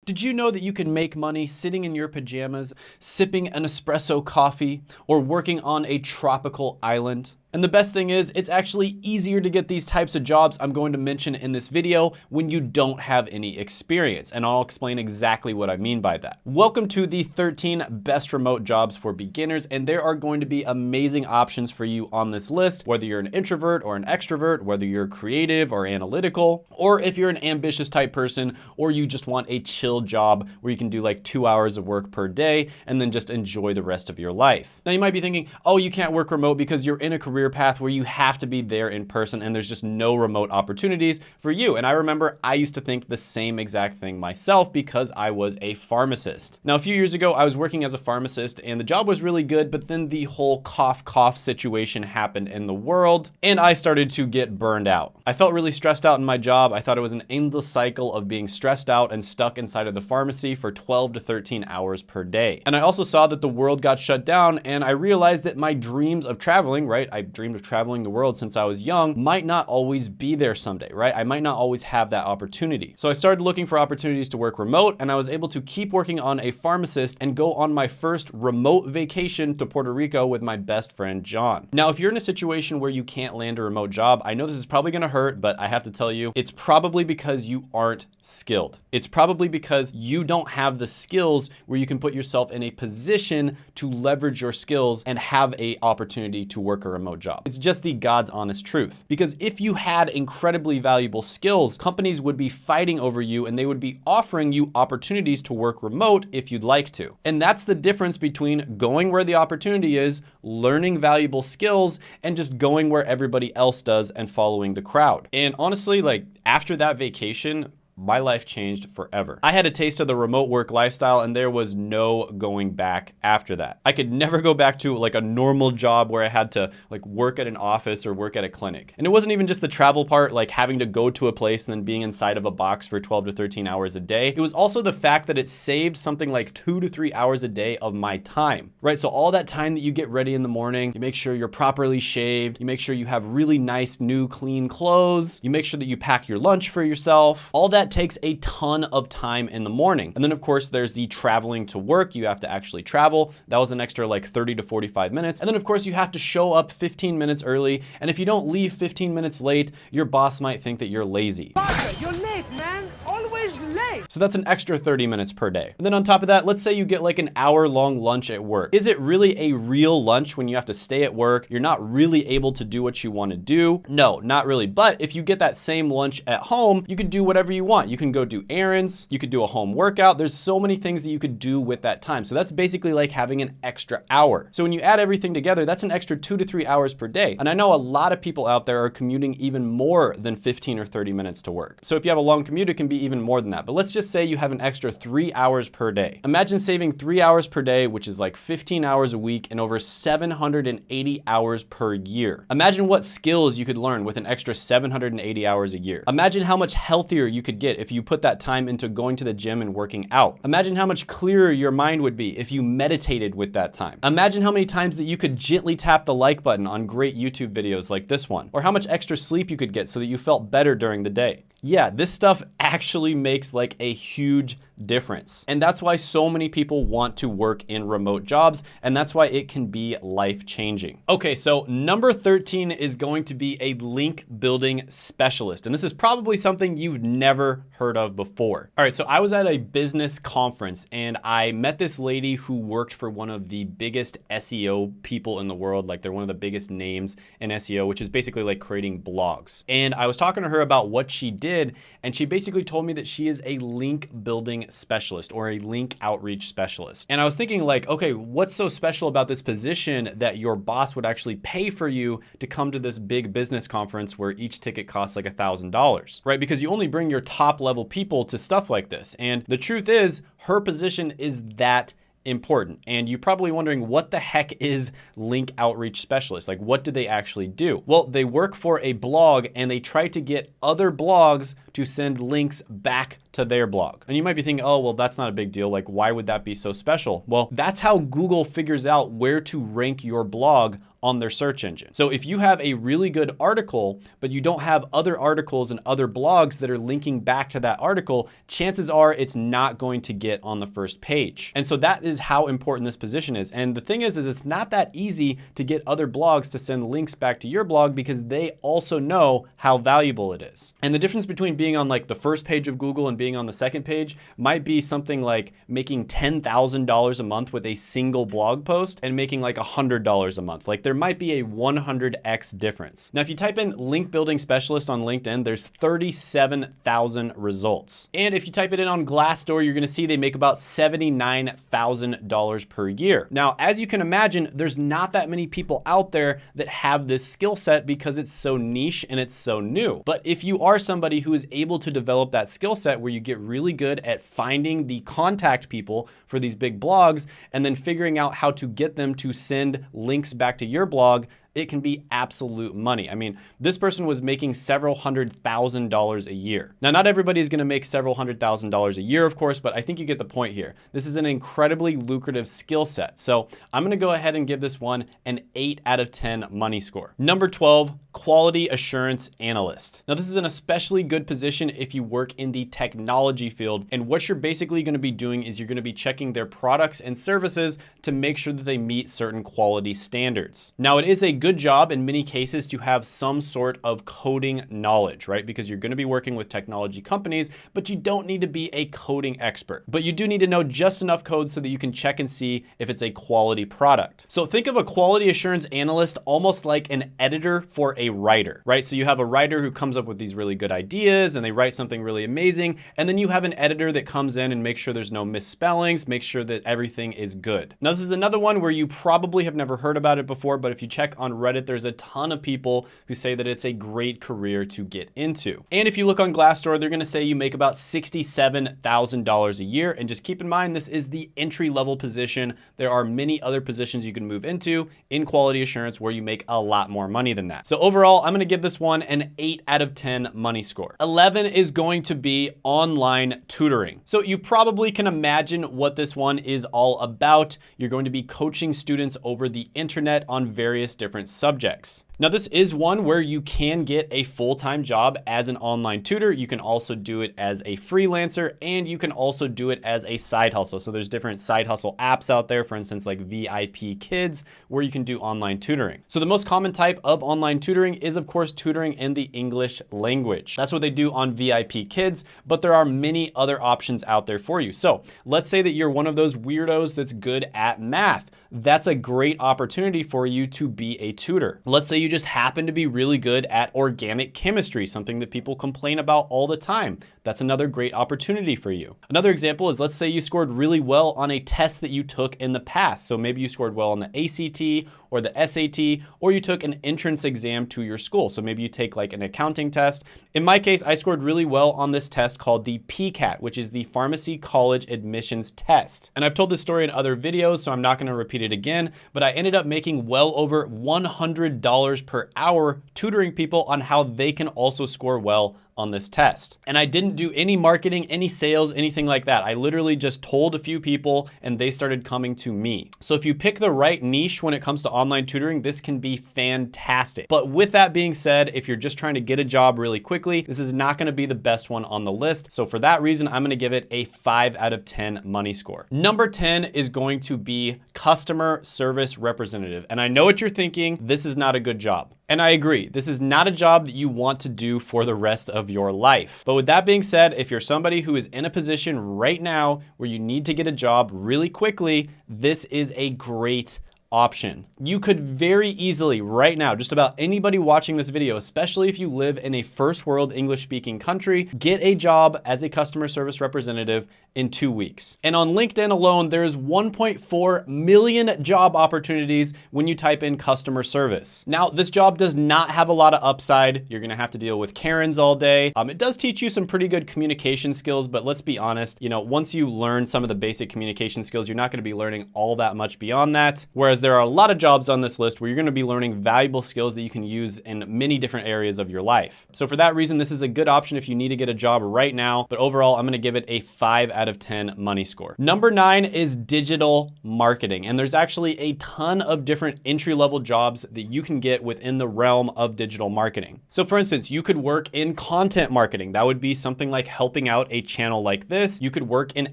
Did you know that you can make money sitting in your pajamas, sipping an espresso coffee, or working on a tropical island? And the best thing is, it's actually easier to get these types of jobs I'm going to mention in this video when you don't have any experience, and I'll explain exactly what I mean by that. Welcome to the 13 best remote jobs for beginners, and there are going to be amazing options for you on this list, whether you're an introvert or an extrovert, whether you're creative or analytical, or if you're an ambitious type person, or you just want a chill job where you can do like 2 hours of work per day and then just enjoy the rest of your life. Now you might be thinking, oh, you can't work remote because you're in a career path where you have to be there in person and there's just no remote opportunities for you. And I remember I used to think the same exact thing myself because I was a pharmacist. Now, a few years ago, I was working as a pharmacist and the job was really good, but then the whole cough situation happened in the world and I started to get burned out. I felt really stressed out in my job. I thought it was an endless cycle of being stressed out and stuck inside of the pharmacy for 12 to 13 hours per day. And I also saw that the world got shut down and I realized that my dreams of traveling, right? I dreamed of traveling the world since I was young, might not always be there someday, right? I might not always have that opportunity. So I started looking for opportunities to work remote and I was able to keep working on a pharmacist and go on my first remote vacation to Puerto Rico with my best friend, John. Now, if you're in a situation where you can't land a remote job, I know this is probably gonna hurt, but I have to tell you, it's probably because you aren't skilled. It's probably because you don't have the skills where you can put yourself in a position to leverage your skills and have an opportunity to work a remote job. It's just the God's honest truth. Because if you had incredibly valuable skills, companies would be fighting over you and they would be offering you opportunities to work remote if you'd like to. And that's the difference between going where the opportunity is, learning valuable skills, and just going where everybody else does and following the crowd. And honestly, like after that vacation, my life changed forever. I had a taste of the remote work lifestyle and there was no going back after that. I could never go back to like a normal job where I had to like work at an office or work at a clinic. And it wasn't even just the travel part, like having to go to a place and then being inside of a box for 12 to 13 hours a day. It was also the fact that it saved something like 2 to 3 hours a day of my time, right? So all that time that you get ready in the morning, you make sure you're properly shaved, you make sure you have really nice, new, clean clothes, you make sure that you pack your lunch for yourself. All that takes a ton of time in the morning. And then of course there's the traveling to work. You have to actually travel. That was an extra like 30 to 45 minutes. And then of course you have to show up 15 minutes early. And if you don't leave 15 minutes late, your boss might think that you're lazy. Parker, you're late, man. Always late. So that's an extra 30 minutes per day. And then on top of that, let's say you get like an hour-long lunch at work. Is it really a real lunch when you have to stay at work? You're not really able to do what you want to do? No, not really. But if you get that same lunch at home, you can do whatever you want. You can go do errands, you could do a home workout. There's so many things that you could do with that time. So that's basically like having an extra hour. So when you add everything together, that's an extra 2 to 3 hours per day. And I know a lot of people out there are commuting even more than 15 or 30 minutes to work. So if you have a long commute, it can be even more than that. But let's just say you have an extra 3 hours per day. Imagine saving 3 hours per day, which is like 15 hours a week and over 780 hours per year. Imagine what skills you could learn with an extra 780 hours a year. Imagine how much healthier you could get if you put that time into going to the gym and working out. Imagine how much clearer your mind would be if you meditated with that time. Imagine how many times that you could gently tap the like button on great YouTube videos like this one, or how much extra sleep you could get so that you felt better during the day. Yeah, this stuff actually makes like a huge difference. And that's why so many people want to work in remote jobs, and that's why it can be life-changing. Okay, so number 13 is going to be a link building specialist. And this is probably something you've never heard of before. All right, so I was at a business conference and I met this lady who worked for one of the biggest SEO people in the world. Like they're one of the biggest names in SEO, which is basically like creating blogs. And I was talking to her about what she did, and she basically told me that she is a link building specialist or a link outreach specialist. And I was thinking like, okay, what's so special about this position that your boss would actually pay for you to come to this big business conference where each ticket costs like $1,000, right? Because you only bring your top level people to stuff like this. And the truth is her position is that important. And you're probably wondering, what the heck is link outreach specialist? Like, what do they actually do? Well, they work for a blog and they try to get other blogs to send links back to their blog. And you might be thinking, oh, well, that's not a big deal. Like, why would that be so special? Well, that's how Google figures out where to rank your blog on their search engine. So if you have a really good article, but you don't have other articles and other blogs that are linking back to that article, chances are it's not going to get on the first page. And so that is how important this position is. And the thing is it's not that easy to get other blogs to send links back to your blog because they also know how valuable it is. And the difference between being on like the first page of Google and being on the second page might be something like making $10,000 a month with a single blog post and making like $100 a month. Like there might be a 100x difference. Now, if you type in link building specialist on LinkedIn, there's 37,000 results. And if you type it in on Glassdoor, you're gonna see they make about $79,000 per year. Now, as you can imagine, there's not that many people out there that have this skill set because it's so niche and it's so new. But if you are somebody who is able to develop that skill set where you get really good at finding the contact people for these big blogs and then figuring out how to get them to send links back to your blog, it can be absolute money. I mean, this person was making several $100,000 a year. Now, not everybody is gonna make several $100,000 a year, of course, but I think you get the point here. This is an incredibly lucrative skill set. So I'm gonna go ahead and give this one an 8 out of 10 money score. Number 12, quality assurance analyst. Now, this is an especially good position if you work in the technology field. And what you're basically gonna be doing is you're gonna be checking their products and services to make sure that they meet certain quality standards. Now, it is a good job in many cases to have some sort of coding knowledge, right? Because you're gonna be working with technology companies, but you don't need to be a coding expert. But you do need to know just enough code so that you can check and see if it's a quality product. So think of a quality assurance analyst almost like an editor for a writer, right? So you have a writer who comes up with these really good ideas and they write something really amazing. And then you have an editor that comes in and makes sure there's no misspellings, make sure that everything is good. Now, this is another one where you probably have never heard about it before, but if you check on Reddit, there's a ton of people who say that it's a great career to get into. And if you look on Glassdoor, they're gonna say you make about $67,000 a year. And just keep in mind, this is the entry-level position. There are many other positions you can move into in quality assurance where you make a lot more money than that. So overall, I'm gonna give this one an 8 out of 10 money score. 11 is going to be online tutoring. So you probably can imagine what this one is all about. You're going to be coaching students over the internet on various different subjects. Now, this is one where you can get a full-time job as an online tutor. You can also do it as a freelancer, and you can also do it as a side hustle. So there's different side hustle apps out there, for instance, like VIP Kids, where you can do online tutoring. So the most common type of online tutoring is, of course, tutoring in the English language. That's what they do on VIP Kids, but there are many other options out there for you. So let's say that you're one of those weirdos that's good at math. That's a great opportunity for you to be a tutor. Let's say you just happen to be really good at organic chemistry, something that people complain about all the time. That's another great opportunity for you. Another example is, let's say you scored really well on a test that you took in the past. So maybe you scored well on the ACT or the SAT, or you took an entrance exam to your school. So maybe you take like an accounting test. In my case, I scored really well on this test called the PCAT, which is the Pharmacy College Admissions Test. And I've told this story in other videos, so I'm not gonna repeat it again, but I ended up making well over $100 per hour tutoring people on how they can also score well on this test. And I didn't do any marketing, any sales, anything like that. I literally just told a few people and they started coming to me. So if you pick the right niche when it comes to online tutoring, this can be fantastic. But with that being said, if you're just trying to get a job really quickly, this is not gonna be the best one on the list. So for that reason, I'm gonna give it a 5 out of 10 money score. Number 10 is going to be customer service representative. And I know what you're thinking, this is not a good job. And I agree, this is not a job that you want to do for the rest of your life. But with that being said, if you're somebody who is in a position right now where you need to get a job really quickly, this is a great option. You could very easily right now, just about anybody watching this video, especially if you live in a first world English speaking country, get a job as a customer service representative in 2 weeks. And on LinkedIn alone, there's 1.4 million job opportunities when you type in customer service. Now, this job does not have a lot of upside. You're gonna have to deal with Karens all day. It does teach you some pretty good communication skills, but let's be honest, once you learn some of the basic communication skills, you're not gonna be learning all that much beyond that. Whereas there are a lot of jobs on this list where you're gonna be learning valuable skills that you can use in many different areas of your life. So for that reason, this is a good option if you need to get a job right now, but overall, I'm gonna give it a 5 out of 10 money score. Number 9 is digital marketing. And there's actually a ton of different entry-level jobs that you can get within the realm of digital marketing. So for instance, you could work in content marketing. That would be something like helping out a channel like this. You could work in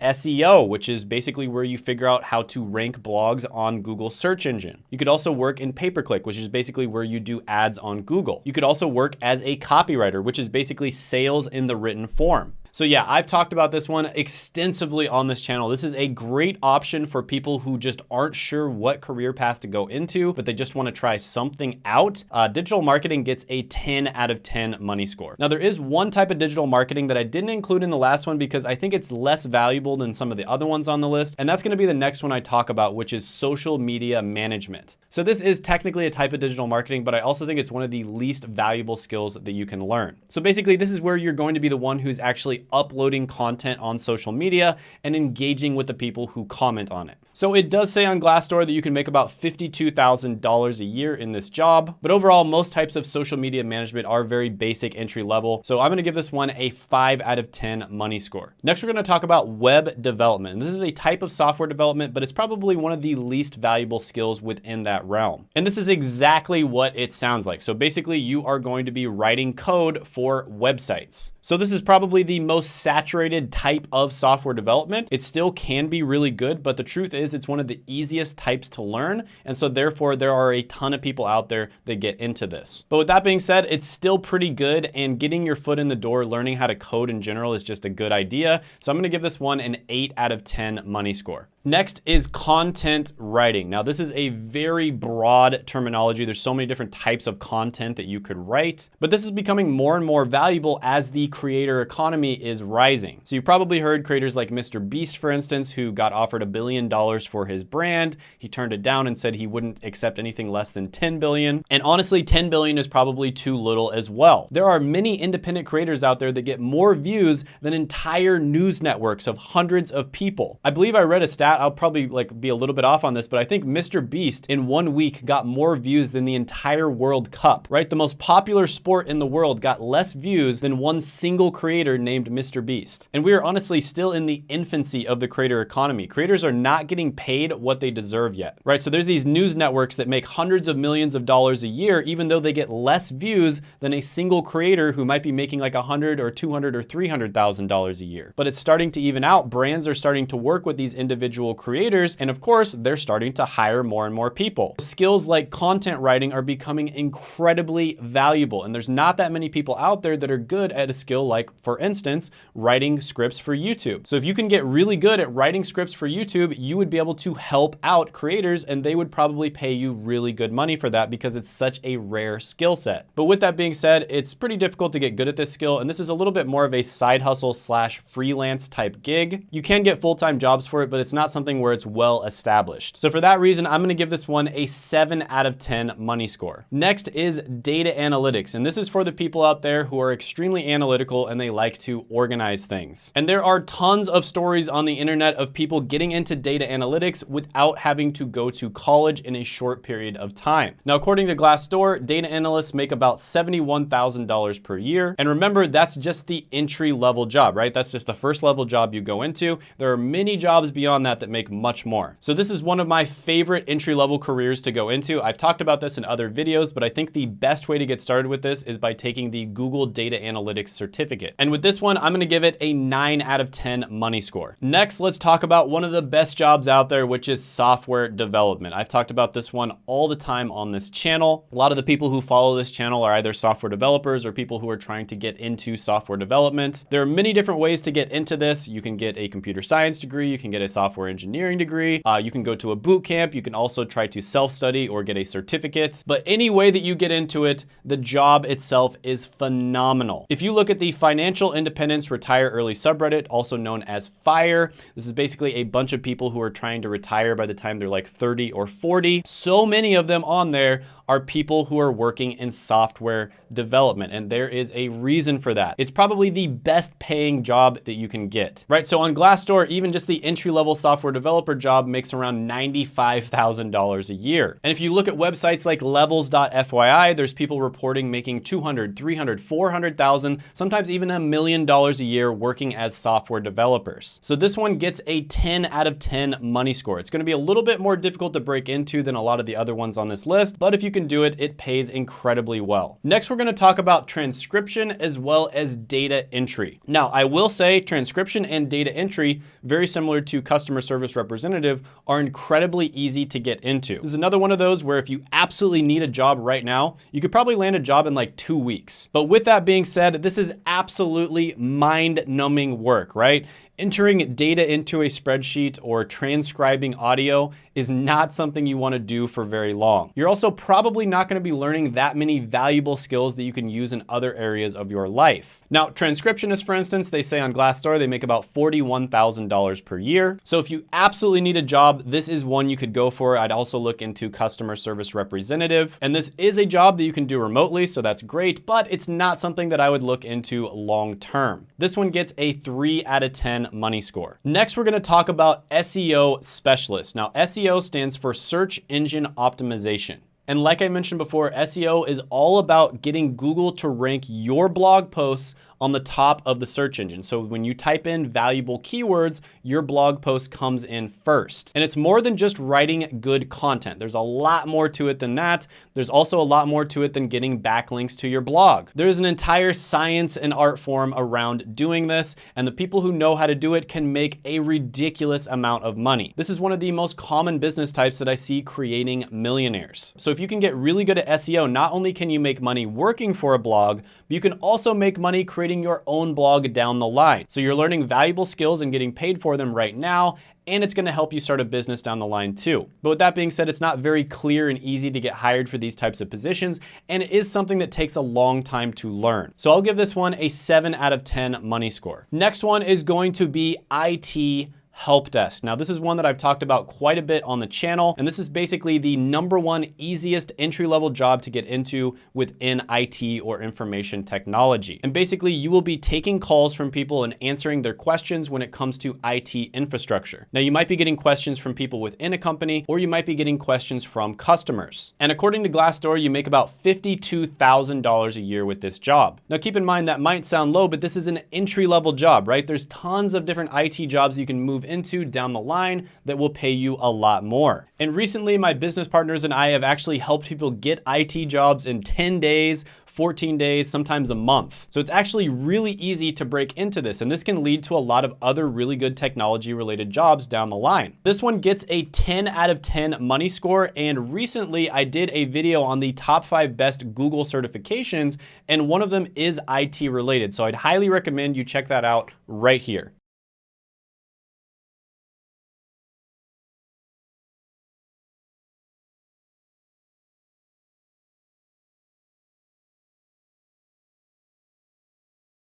SEO, which is basically where you figure out how to rank blogs on Google search engine. You could also work in pay-per-click, which is basically where you do ads on Google. You could also work as a copywriter, which is basically sales in the written form. So yeah, I've talked about this one extensively on this channel. This is a great option for people who just aren't sure what career path to go into, but they just want to try something out. Digital marketing gets a 10 out of 10 money score. Now there is one type of digital marketing that I didn't include in the last one because I think it's less valuable than some of the other ones on the list. And that's going to be the next one I talk about, which is social media management. So this is technically a type of digital marketing, but I also think it's one of the least valuable skills that you can learn. So basically this is where you're going to be the one who's actually uploading content on social media and engaging with the people who comment on it. So it does say on Glassdoor that you can make about $52,000 a year in this job, but overall, most types of social media management are very basic entry level. So I'm gonna give this one a 5 out of 10 money score. Next, we're gonna talk about web development. And this is a type of software development, but it's probably one of the least valuable skills within that realm. And this is exactly what it sounds like. So basically, you are going to be writing code for websites. So this is probably the most saturated type of software development. It still can be really good, but the truth is it's one of the easiest types to learn. And so therefore there are a ton of people out there that get into this. But with that being said, it's still pretty good, and getting your foot in the door, learning how to code in general is just a good idea. So I'm gonna give this one an 8 out of 10 money score. Next is content writing. Now this is a very broad terminology. There's so many different types of content that you could write, but this is becoming more and more valuable as the creator economy is rising. So you've probably heard creators like Mr. Beast, for instance, who got offered $1 billion for his brand. He turned it down and said he wouldn't accept anything less than 10 billion. And honestly, 10 billion is probably too little as well. There are many independent creators out there that get more views than entire news networks of hundreds of people. I believe I read a stat, I'll probably be a little bit off on this, but I think Mr. Beast in 1 week got more views than the entire World Cup, right? The most popular sport in the world got less views than one single creator named Mr. Beast. And we are honestly still in the infancy of the creator economy. Creators are not getting paid what they deserve yet, right? So there's these news networks that make hundreds of millions of dollars a year, even though they get less views than a single creator who might be making like $100 or $200 or $300,000 a year. But it's starting to even out. Brands are starting to work with these individual creators, and of course, they're starting to hire more and more people. Skills like content writing are becoming incredibly valuable, and there's not that many people out there that are good at a skill like, for instance, writing scripts for YouTube. So if you can get really good at writing scripts for YouTube, you would be able to help out creators, and they would probably pay you really good money for that because it's such a rare skill set. But with that being said, it's pretty difficult to get good at this skill, and this is a little bit more of a side hustle slash freelance type gig. You can get full-time jobs for it, but it's not something where it's well established. So for that reason, I'm gonna give this one a 7 out of 10 money score. Next is data analytics, and this is for the people out there who are extremely analytical and they like to organize things. And there are tons of stories on the internet of people getting into data analytics without having to go to college in a short period of time. Now, according to Glassdoor, data analysts make about $71,000 per year. And remember, that's just the entry level job, right? That's just the first level job you go into. There are many jobs beyond that that make much more. So this is one of my favorite entry level careers to go into. I've talked about this in other videos, but I think the best way to get started with this is by taking the Google Data Analytics certificate. And with this one, I'm gonna give it a 9 out of 10 money score. Next, let's talk about one of the best jobs out there, which is software development. I've talked about this one all the time on this channel. A lot of the people who follow this channel are either software developers or people who are trying to get into software development. There are many different ways to get into this. You can get a computer science degree, you can get a software engineering degree. You can go to a boot camp. You can also try to self-study or get a certificate. But any way that you get into it, the job itself is phenomenal. If you look at the Financial Independence Retire Early subreddit, also known as FIRE, this is basically a bunch of people who are trying to retire by the time they're like 30 or 40. So many of them on there are people who are working in software development, and there is a reason for that. It's probably the best paying job that you can get, right? So on Glassdoor, even just the entry-level software developer job makes around $95,000 a year. And if you look at websites like levels.fyi, there's people reporting making 200, 300, 400,000, sometimes even $1 million a year working as software developers. So this one gets a 10 out of 10 money score. It's gonna be a little bit more difficult to break into than a lot of the other ones on this list, but if you can do it, it pays incredibly well. Next, we're gonna talk about transcription as well as data entry. Now, I will say transcription and data entry, very similar to customer service representative, are incredibly easy to get into. This is another one of those where if you absolutely need a job right now, you could probably land a job in like 2 weeks. But with that being said, this is absolutely mind-numbing work, right? Entering data into a spreadsheet or transcribing audio is not something you want to do for very long. You're also probably not going to be learning that many valuable skills that you can use in other areas of your life. Now, transcriptionists, for instance, they say on Glassdoor, they make about $41,000 per year. So if you absolutely need a job, this is one you could go for. I'd also look into customer service representative. And this is a job that you can do remotely, so that's great, but it's not something that I would look into long term. This one gets a 3 out of 10 money score. Next, we're going to talk about SEO specialist. Now, SEO stands for search engine optimization. And like I mentioned before, SEO is all about getting Google to rank your blog posts on the top of the search engine. So when you type in valuable keywords, your blog post comes in first. And it's more than just writing good content. There's a lot more to it than that. There's also a lot more to it than getting backlinks to your blog. There's an entire science and art form around doing this, and the people who know how to do it can make a ridiculous amount of money. This is one of the most common business types that I see creating millionaires. So if you can get really good at SEO, not only can you make money working for a blog, but you can also make money creating your own blog down the line. So you're learning valuable skills and getting paid for them right now, and it's gonna help you start a business down the line too. But with that being said, it's not very clear and easy to get hired for these types of positions, and it is something that takes a long time to learn. So I'll give this one a 7 out of 10 money score. Next one is going to be IT help desk. Now, this is one that I've talked about quite a bit on the channel, and this is basically the #1 easiest entry-level job to get into within IT or information technology. And basically, you will be taking calls from people and answering their questions when it comes to IT infrastructure. Now, you might be getting questions from people within a company, or you might be getting questions from customers. And according to Glassdoor, you make about $52,000 a year with this job. Now, keep in mind that might sound low, but this is an entry-level job, right? There's tons of different IT jobs you can move into down the line that will pay you a lot more. And recently, my business partners and I have actually helped people get IT jobs in 10 days, 14 days, sometimes a month. So it's actually really easy to break into this, and this can lead to a lot of other really good technology related jobs down the line. This one gets a 10 out of 10 money score, and recently I did a video on the top 5 best Google certifications, and one of them is IT related. So I'd highly recommend you check that out right here.